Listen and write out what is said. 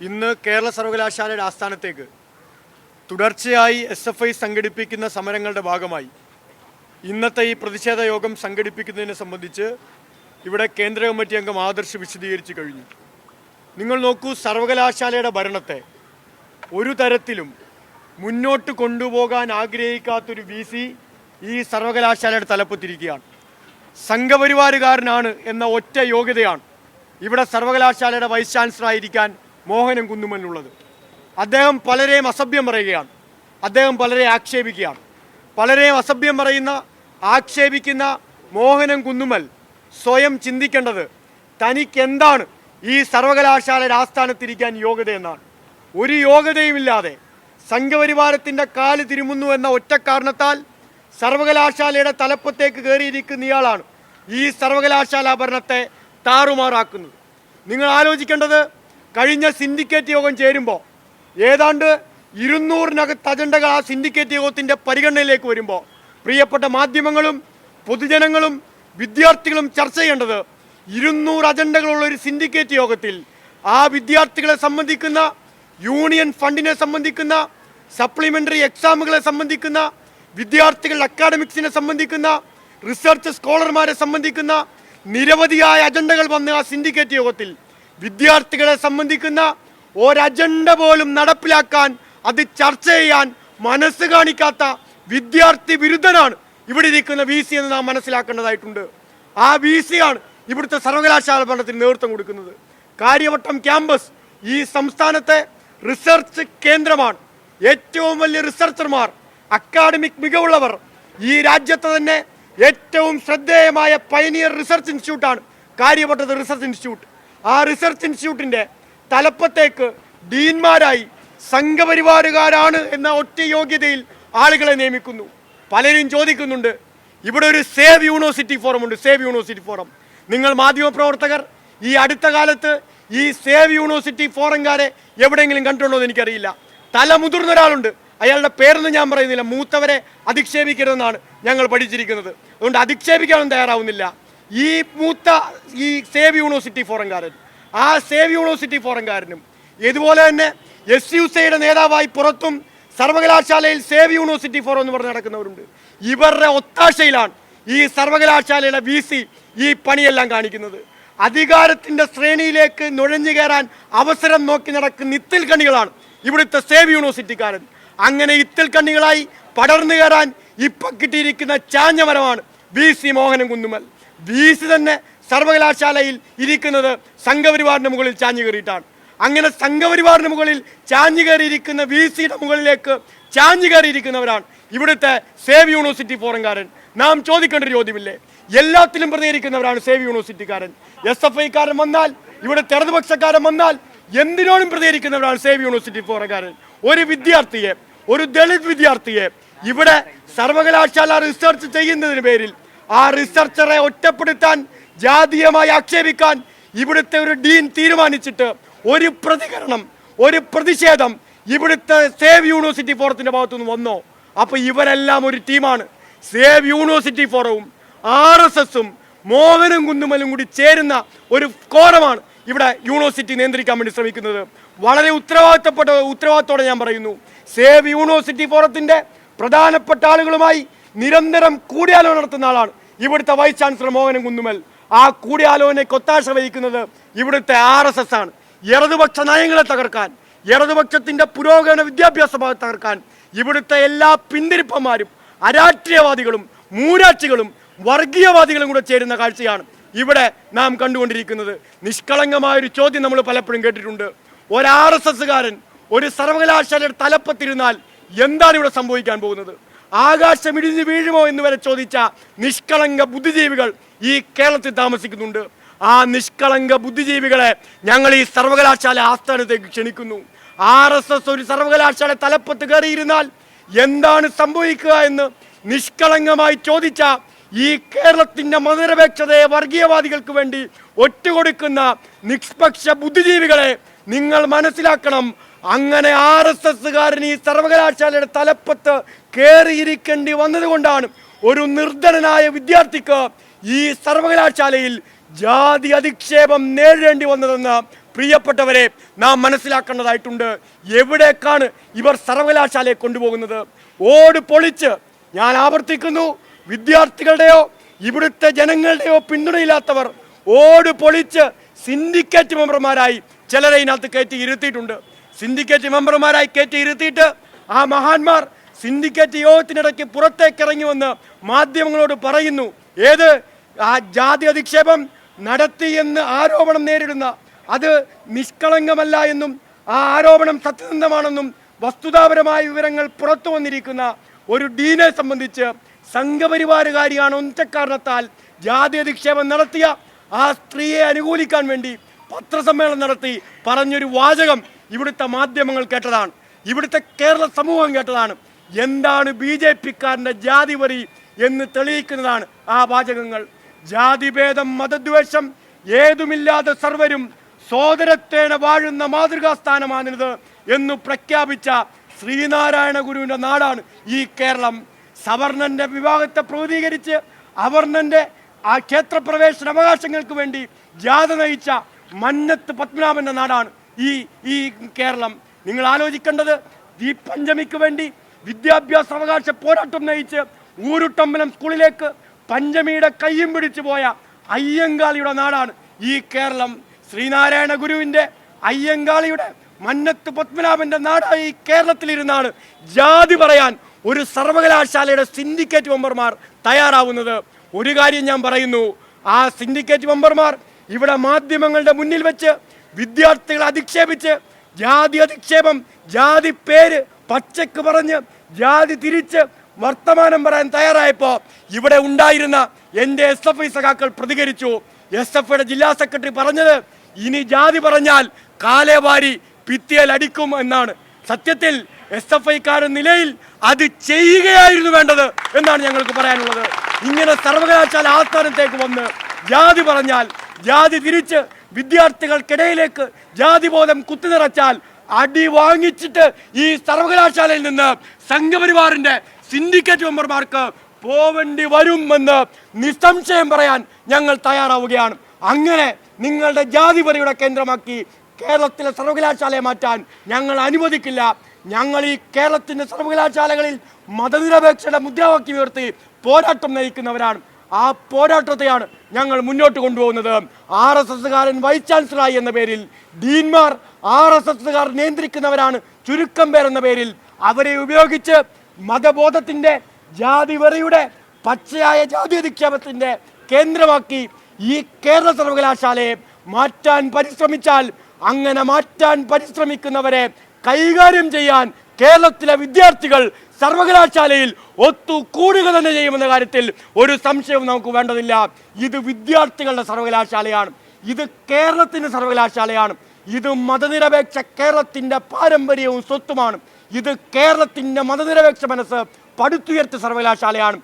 ഇന്ന് കേരള സർവകലാശാലയുടെ ആസ്ഥാനത്തേക്ക് തുടർച്ചയായി SFI സംഘടിപ്പിക്കുന്ന സമരങ്ങളുടെ ഭാഗമായി ഇന്നത്തെ ഈ പ്രതിഷേധ യോഗം സംഘടിപ്പിക്കുന്നതിനെ സംബന്ധിച്ച് ഇവിടെ കേന്ദ്ര കമ്മിറ്റി അംഗം ആദർശ് വിശദീകരിച്ചു കഴിഞ്ഞു. നിങ്ങൾ നോക്കൂ, സർവകലാശാലയുടെ ഭരണത്തെ ഒരു തരത്തിലും മുന്നോട്ട് കൊണ്ടുപോകാൻ ആഗ്രഹിക്കാത്തൊരു VC ഈ സർവകലാശാലയുടെ തലപ്പത്തിരിക്കുകയാണ്. സംഘപരിവാരുകാരനാണ് എന്ന ഒറ്റ യോഗ്യതയാണ് ഇവിടെ സർവകലാശാലയുടെ വൈസ് ചാൻസലറായിരിക്കാൻ മോഹനൻ കുന്നുമലിനുള്ളത്. അദ്ദേഹം പലരെയും അസഭ്യം പറയുകയാണ്, അദ്ദേഹം പലരെ ആക്ഷേപിക്കുകയാണ്. പലരെയും അസഭ്യം പറയുന്ന, ആക്ഷേപിക്കുന്ന മോഹനൻ കുന്നുമൽ സ്വയം ചിന്തിക്കേണ്ടത് തനിക്കെന്താണ് ഈ സർവകലാശാലയുടെ ആസ്ഥാനത്തിരിക്കാൻ യോഗ്യതയെന്നാണ്. ഒരു യോഗ്യതയുമില്ലാതെ സംഘപരിവാരത്തിൻ്റെ കാല് തിരുമുന്നു എന്ന ഒറ്റ കാരണത്താൽ സർവകലാശാലയുടെ തലപ്പത്തേക്ക് കയറിയിരിക്കുന്ന ഇയാളാണ് ഈ സർവകലാശാല ഭരണത്തെ താറുമാറാക്കുന്നത്. നിങ്ങൾ ആലോചിക്കേണ്ടത്, കഴിഞ്ഞ സിൻഡിക്കേറ്റ് യോഗം ചേരുമ്പോൾ ഏതാണ്ട് 200-നകത്ത് അജണ്ടകൾ ആ സിൻഡിക്കേറ്റ് യോഗത്തിൻ്റെ പരിഗണനയിലേക്ക് വരുമ്പോൾ പ്രിയപ്പെട്ട മാധ്യമങ്ങളും പൊതുജനങ്ങളും വിദ്യാർത്ഥികളും ചർച്ച ചെയ്യേണ്ടത് 200 അജണ്ടകളുള്ള ഒരു സിൻഡിക്കേറ്റ് യോഗത്തിൽ ആ വിദ്യാർത്ഥികളെ സംബന്ധിക്കുന്ന, യൂണിയൻ ഫണ്ടിനെ സംബന്ധിക്കുന്ന, സപ്ലിമെൻ്ററി എക്സാമുകളെ സംബന്ധിക്കുന്ന, വിദ്യാർത്ഥികളുടെ അക്കാഡമിക്സിനെ സംബന്ധിക്കുന്ന, റിസർച്ച് സ്കോളർമാരെ സംബന്ധിക്കുന്ന നിരവധിയായ അജണ്ടകൾ വന്ന ആ സിൻഡിക്കേറ്റ് യോഗത്തിൽ വിദ്യാർത്ഥികളെ സംബന്ധിക്കുന്ന ഒരജണ്ട പോലും നടപ്പിലാക്കാൻ, അത് ചർച്ച ചെയ്യാൻ മനസ്സ് കാണിക്കാത്ത വിദ്യാർത്ഥി വിരുദ്ധനാണ് ഇവിടെ ഇരിക്കുന്ന VC എന്ന് നാം മനസ്സിലാക്കേണ്ടതായിട്ടുണ്ട്. ആ VC ആണ് ഇവിടുത്തെ സർവകലാശാല ഭരണത്തിന് നേതൃത്വം കൊടുക്കുന്നത്. കാര്യവട്ടം ക്യാമ്പസ് ഈ സംസ്ഥാനത്തെ റിസർച്ച് കേന്ദ്രമാണ്. ഏറ്റവും വലിയ റിസർച്ചർമാർ, അക്കാഡമിക് മികവുള്ളവർ, ഈ രാജ്യത്തെ തന്നെ ഏറ്റവും ശ്രദ്ധേയമായ പയനിയർ റിസർച്ച് ഇൻസ്റ്റിറ്റ്യൂട്ടാണ് കാര്യവട്ടത്ത് റിസർച്ച് ഇൻസ്റ്റിറ്റ്യൂട്ട്. ആ റിസർച്ച് ഇൻസ്റ്റിറ്റ്യൂട്ടിൻ്റെ തലപ്പത്തേക്ക് ഡീൻമാരായി സംഘപരിവാരുകാരാണ് എന്ന ഒറ്റ യോഗ്യതയിൽ ആളുകളെ നിയമിക്കുന്നു. പലരും ചോദിക്കുന്നുണ്ട്, ഇവിടെ ഒരു സേവ് യൂണിവേഴ്സിറ്റി ഫോറം ഉണ്ട്, സേവ് യൂണിവേഴ്സിറ്റി ഫോറം. നിങ്ങൾ മാധ്യമപ്രവർത്തകർ ഈ അടുത്ത കാലത്ത് ഈ സേവ് യൂണിവേഴ്സിറ്റി ഫോറംകാരെ എവിടെയെങ്കിലും കണ്ടിട്ടുണ്ടോ എന്ന് എനിക്കറിയില്ല. മുതിർന്ന ഒരാളുണ്ട്, അയാളുടെ പേരൊന്നും ഞാൻ പറയുന്നില്ല. മൂത്തവരെ അധിക്ഷേപിക്കരുതെന്നാണ് ഞങ്ങൾ പഠിച്ചിരിക്കുന്നത്. അതുകൊണ്ട് അധിക്ഷേപിക്കാനൊന്നും തയ്യാറാവുന്നില്ല. ഈ സേവ് യൂണിവേഴ്സിറ്റി ഫോറംകാരൻ, ആ സേവ് യൂണിവേഴ്സിറ്റി ഫോറംകാരനും ഇതുപോലെ തന്നെ SUCയുടെ നേതാവായി പുറത്തും സർവകലാശാലയിൽ സേവ് യൂണിവേഴ്സിറ്റി ഫോറം എന്ന് പറഞ്ഞ് നടക്കുന്നവരുണ്ട്. ഇവരുടെ ഒത്താശയിലാണ് ഈ സർവകലാശാലയുടെ VC ഈ പണിയെല്ലാം കാണിക്കുന്നത്. അധികാരത്തിൻ്റെ ശ്രേണിയിലേക്ക് നുഴഞ്ഞു കയറാൻ അവസരം നോക്കി നടക്കുന്ന ഇത്തിൽ കണ്ണികളാണ് ഇവിടുത്തെ സേവ് യൂണിവേഴ്സിറ്റിക്കാരൻ. അങ്ങനെ ഇത്തിൽ കണ്ണികളായി പടർന്നു കയറാൻ ഇപ്പം കിട്ടിയിരിക്കുന്ന ചാഞ്ഞമരമാണ് VC മോഹനൻ കുന്നുമൽ. VC തന്നെ സർവകലാശാലയിൽ ഇരിക്കുന്നത് സംഘപരിവാറിൻ്റെ മുകളിൽ ചാഞ്ഞു കയറിയിട്ടാണ്. അങ്ങനെ സംഘപരിവാറിന് മുകളിൽ ചാഞ്ഞു കയറിയിരിക്കുന്ന VCയുടെ മുകളിലേക്ക് ചാഞ്ഞു കയറിയിരിക്കുന്നവരാണ് ഇവിടുത്തെ സേവ് യൂണിവേഴ്സിറ്റി ഫോറംകാരൻ. നാം ചോദിക്കേണ്ട ഒരു ചോദ്യമില്ലേ, എല്ലാത്തിലും പ്രതികരിക്കുന്നവരാണ് സേവ് യൂണിവേഴ്സിറ്റിക്കാരൻ. SFIക്കാരൻ വന്നാൽ, ഇവിടെ ഇടതുപക്ഷക്കാരൻ വന്നാൽ എന്തിനോടും പ്രതികരിക്കുന്നവരാണ് സേവ് യൂണിവേഴ്സിറ്റി ഫോറംകാരൻ. ഒരു വിദ്യാർത്ഥിയെ, ഒരു ദളിത് വിദ്യാർത്ഥിയെ ഇവിടെ സർവകലാശാല റിസർച്ച് ചെയ്യുന്നതിന് പേരിൽ ആ റിസർച്ചറെ ഒറ്റപ്പെടുത്താൻ, ജാതീയമായി ആക്ഷേപിക്കാൻ ഇവിടുത്തെ ഒരു ഡീൻ തീരുമാനിച്ചിട്ട് ഒരു പ്രതികരണം, ഒരു പ്രതിഷേധം ഇവിടുത്തെ സേവ് യൂണിവേഴ്സിറ്റി ഫോറത്തിൻ്റെ ഭാഗത്തുനിന്ന് വന്നോ? അപ്പോൾ ഇവരെല്ലാം ഒരു ടീമാണ്. സേവ് യൂണിവേഴ്സിറ്റി ഫോറവും RSSും മോഹനൻ കുന്നുമലും കൂടി ചേരുന്ന ഒരു കോരമാണ് ഇവിടെ യൂണിവേഴ്സിറ്റി നിയന്ത്രിക്കാൻ വേണ്ടി ശ്രമിക്കുന്നത്. വളരെ ഉത്തരവാദിത്തോടെ ഞാൻ പറയുന്നു, സേവ് യൂണിവേഴ്സിറ്റി ഫോറത്തിൻ്റെ പ്രധാനപ്പെട്ട ആളുകളുമായി നിരന്തരം കൂടിയാലോചന നടത്തുന്ന ആളാണ് ഇവിടുത്തെ വൈസ് ചാൻസലർ മോഹനൻ കുന്നുമൽ. ആ കൂടിയാലോചനയ്ക്ക് ഒത്താശ വഹിക്കുന്നത് ഇവിടുത്തെ RSS ആണ്. ഇടതുപക്ഷ നയങ്ങളെ തകർക്കാൻ, ഇടതുപക്ഷത്തിൻ്റെ പുരോഗമന വിദ്യാഭ്യാസ ഭാഗത്ത് തകർക്കാൻ ഇവിടുത്തെ എല്ലാ പിന്തിരിപ്പന്മാരും, അരാഷ്ട്രീയവാദികളും, മൂരാക്ഷികളും, വർഗീയവാദികളും കൂടെ ചേരുന്ന കാഴ്ചയാണ് ഇവിടെ നാം കണ്ടുകൊണ്ടിരിക്കുന്നത്. നിഷ്കളങ്കമായൊരു ചോദ്യം നമ്മൾ പലപ്പോഴും കേട്ടിട്ടുണ്ട്, ഒരു RSSകാരൻ ഒരു സർവകലാശാലയുടെ തലപ്പത്തിരുന്നാൽ എന്താണ് ഇവിടെ സംഭവിക്കാൻ പോകുന്നത്? ആകാശം ഇടിഞ്ഞു വീഴുമോ എന്ന് വരെ ചോദിച്ച നിഷ്കളങ്ക ബുദ്ധിജീവികൾ ഈ കേരളത്തിൽ താമസിക്കുന്നുണ്ട്. ആ നിഷ്കളങ്ക ബുദ്ധിജീവികളെ ഞങ്ങൾ ഈ സർവകലാശാല ആസ്ഥാനത്തേക്ക് ക്ഷണിക്കുന്നു. RSS ഒരു സർവകലാശാല തലപ്പത്ത് കയറിയിരുന്നാൽ എന്താണ് സംഭവിക്കുക എന്ന് നിഷ്കളങ്കമായി ചോദിച്ച ഈ കേരളത്തിൻ്റെ മതനിരപേക്ഷതയെ വർഗീയവാദികൾക്ക് വേണ്ടി ഒറ്റുകൊടുക്കുന്ന നിഷ്പക്ഷ ബുദ്ധിജീവികളെ നിങ്ങൾ മനസ്സിലാക്കണം. അങ്ങനെ RSSകാരൻ ഈ സർവകലാശാലയുടെ തലപ്പത്ത് കയറിയിരിക്കേണ്ടി വന്നതുകൊണ്ടാണ് ഒരു നിർധനനായ വിദ്യാർത്ഥിക്ക് ഈ സർവകലാശാലയിൽ ജാതി അധിക്ഷേപം നേരിടേണ്ടി വന്നതെന്ന് പ്രിയപ്പെട്ടവരെ, നാം മനസ്സിലാക്കേണ്ടതായിട്ടുണ്ട്. എവിടേക്കാണ് ഇവർ സർവകലാശാലയെ കൊണ്ടുപോകുന്നത്? ഓട് പൊളിച്ച്, ഞാൻ ആവർത്തിക്കുന്നു, വിദ്യാർത്ഥികളുടെയോ ഇവിടുത്തെ ജനങ്ങളുടെയോ പിന്തുണയില്ലാത്തവർ ഓട് പൊളിച്ച് സിൻഡിക്കേറ്റ് മെമ്പർമാരായി ചിലരെ ഇതിനകത്ത് കയറ്റി ഇരുത്തിയിട്ടുണ്ട്. സിൻഡിക്കേറ്റ് മെമ്പർമാരായി കയറ്റി ഇരുത്തിയിട്ട് ആ മഹാന്മാർ സിൻഡിക്കേറ്റ് യോഗത്തിനിടയ്ക്ക് പുറത്തേക്ക് ഇറങ്ങി വന്ന് മാധ്യമങ്ങളോട് പറയുന്നു, ഏത് ആ ജാതി അധിക്ഷേപം നടത്തി എന്ന് ആരോപണം നേരിടുന്ന, അത് നിഷ്കളങ്കമല്ല എന്നും ആ ആരോപണം സത്യസന്ധമാണെന്നും വസ്തുതാപരമായ വിവരങ്ങൾ പുറത്തു വന്നിരിക്കുന്ന ഒരു ഡീനെ സംബന്ധിച്ച് സംഘപരിവാരുകാരിയാണ് ഒറ്റ കാരണത്താൽ ജാതി അധിക്ഷേപം നടത്തിയ ആ സ്ത്രീയെ അനുകൂലിക്കാൻ വേണ്ടി പത്രസമ്മേളനം നടത്തി പറഞ്ഞൊരു വാചകം ഇവിടുത്തെ മാധ്യമങ്ങൾ കേട്ടതാണ്, ഇവിടുത്തെ കേരള സമൂഹം കേട്ടതാണ്. എന്താണ് BJP-ക്കാരൻ്റെ ജാതിപരി എന്ന് തെളിയിക്കുന്നതാണ് ആ വാചകങ്ങൾ. ജാതിഭേദം മതദ്വേഷം ഏതുമില്ലാതെ സർവരും സോദരത്തേന വാഴുന്ന മാതൃകാസ്ഥാനമാണിത് എന്ന് പ്രഖ്യാപിച്ച ശ്രീനാരായണ ഗുരുവിൻ്റെ നാടാണ് ഈ കേരളം. സവർണന്റെ വിവാഹത്തെ പ്രതികരിച്ച് അവർണന്റെ ആ ക്ഷേത്രപ്രവേശന അവകാശങ്ങൾക്ക് വേണ്ടി ജാഥ നയിച്ച മന്നത്ത് പത്മനാഭന്റെ നാടാണ് ഈ കേരളം. നിങ്ങൾ ആലോചിക്കേണ്ടത്, ഈ പഞ്ചമിക്ക് വേണ്ടി വിദ്യാഭ്യാസ അവകാശ പോരാട്ടം നയിച്ച് ഊരുട്ടമ്പലം സ്കൂളിലേക്ക് പഞ്ചമിയുടെ കയ്യും പിടിച്ചു പോയ അയ്യങ്കാളിയുടെ നാടാണ് ഈ കേരളം. ശ്രീനാരായണ ഗുരുവിൻ്റെ അയ്യങ്കാളിയുടെ മന്നത്ത് പത്മനാഭന്റെ നാടായി ഈ കേരളത്തിലിരുന്നാണ് ജാതി പറയാൻ ഒരു സർവകലാശാലയുടെ സിൻഡിക്കേറ്റ് മെമ്പർമാർ തയ്യാറാവുന്നത്. ഒരു കാര്യം ഞാൻ പറയുന്നു, ആ സിൻഡിക്കേറ്റ് മെമ്പർമാർ ഇവിടെ മാധ്യമങ്ങളുടെ മുന്നിൽ വെച്ച് വിദ്യാർത്ഥികളെ അധിക്ഷേപിച്ച് ജാതി അധിക്ഷേപം, ജാതി പേര് പച്ചക്ക് പറഞ്ഞ് ജാതി തിരിച്ച് വർത്തമാനം പറയാൻ തയ്യാറായപ്പോൾ ഇവിടെ ഉണ്ടായിരുന്ന എൻ്റെ SFI സഖാക്കൾ പ്രതികരിച്ചു. SFIയുടെ ജില്ലാ സെക്രട്ടറി പറഞ്ഞത്, ഇനി ജാതി പറഞ്ഞാൽ കാലേവാരി ഭിത്തിയിൽ അടിക്കും എന്നാണ്. സത്യത്തിൽ SFIക്കാരൻ നിലയിൽ അത് ചെയ്യുകയായിരുന്നു വേണ്ടത് എന്നാണ് ഞങ്ങൾക്ക് പറയാനുള്ളത്. ഇങ്ങനെ സർവകലാശാല ആസ്ഥാനത്തേക്ക് വന്ന് ജാതി പറഞ്ഞാൽ, ജാതി തിരിച്ച് വിദ്യാർത്ഥികൾക്കിടയിലേക്ക് ജാതിബോധം കുത്തിനിറച്ചാൽ അടി വാങ്ങിച്ചിട്ട് ഈ സർവകലാശാലയിൽ നിന്ന് സംഘപരിവാറിന്റെ സിൻഡിക്കേറ്റ് മെമ്പർമാർക്ക് പോവേണ്ടി വരുമെന്ന് നിസ്സംശയം പറയാൻ ഞങ്ങൾ തയ്യാറാവുകയാണ്. അങ്ങനെ നിങ്ങളുടെ ജാതിപരിയുടെ കേന്ദ്രമാക്കി കേരളത്തിലെ സർവകലാശാലയെ മാറ്റാൻ ഞങ്ങൾ അനുവദിക്കില്ല. ഞങ്ങൾ ഈ കേരളത്തിൻ്റെ സർവകലാശാലകളിൽ മതനിരപേക്ഷയുടെ മുദ്രാവാക്യം ഉയർത്തി പോരാട്ടം നയിക്കുന്നവരാണ്. ആ പോരാട്ടത്തെയാണ് ഞങ്ങൾ മുന്നോട്ട് കൊണ്ടുപോകുന്നത്. RSSകാരൻ വൈസ് ചാൻസലറായി എന്ന പേരിൽ, ഡീൻമാർ RSSകാർ നിയന്ത്രിക്കുന്നവരാണ് ചുരുക്കം പേരെന്ന പേരിൽ അവരെ ഉപയോഗിച്ച് മതബോധത്തിൻ്റെ, ജാതിവെറിയുടെ, പച്ചയായ ജാതി അധിക്ഷേപത്തിൻ്റെ കേന്ദ്രമാക്കി ഈ കേരള സർവകലാശാലയെ മാറ്റാൻ പരിശ്രമിച്ചാൽ, അങ്ങനെ മാറ്റാൻ പരിശ്രമിക്കുന്നവരെ കൈകാര്യം ചെയ്യാൻ കേരളത്തിലെ വിദ്യാർത്ഥികൾ സർവകലാശാലയിൽ ഒത്തുകൂടുക തന്നെ ചെയ്യുമെന്ന കാര്യത്തിൽ ഒരു സംശയവും നമുക്ക് വേണ്ടതില്ല. ഇത് വിദ്യാർത്ഥികളുടെ സർവകലാശാലയാണ്, ഇത് കേരളത്തിൻ്റെ സർവകലാശാലയാണ്, ഇത് മതനിരപേക്ഷ കേരളത്തിൻ്റെ പാരമ്പര്യവും സ്വത്തുമാണ്, ഇത് കേരളത്തിൻ്റെ മതനിരപേക്ഷ മനസ്സ് പടുത്തുയർത്തിയ സർവകലാശാലയാണ്.